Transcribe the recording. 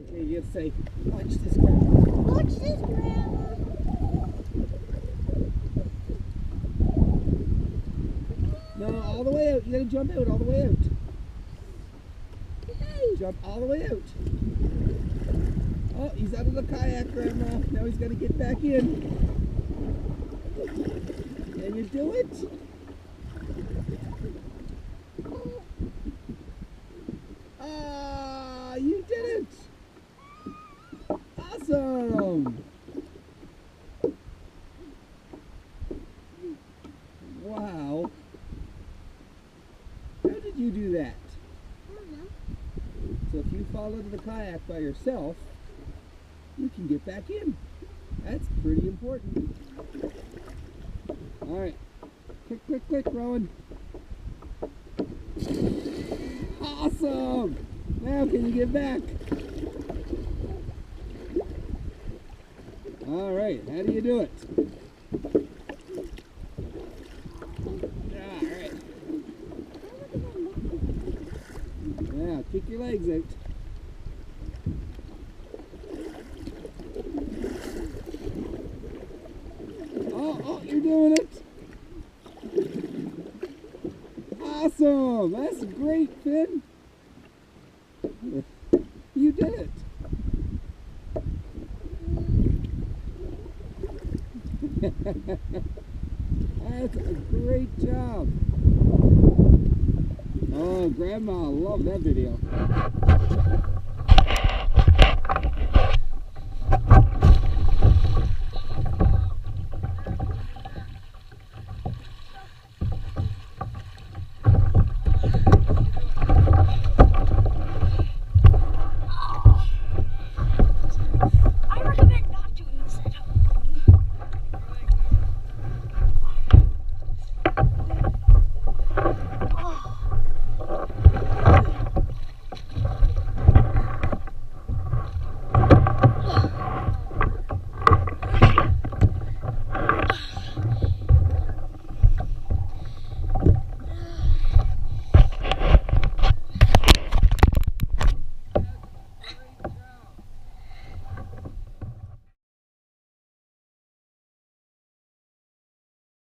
Okay, you have to say, watch this, Grandma. Watch this, Grandma. No, all the way out. You gotta jump out all the way out. Hey. Jump all the way out. Oh, he's out of the kayak, Grandma. Now he's gotta get back in. Can you do it? Ah, you did it! Awesome! Wow. How did you do that? I don't know. So if you fall into the kayak by yourself, you can get back in. That's pretty important. All right. Quick, quick, quick, Rowan. Awesome! Now can you get back? All right, how do you do it? All right. Yeah, kick your legs out. Oh, you're doing it. Awesome! That's great, Finn. You did it. That's a great job. Oh, Grandma loved that video.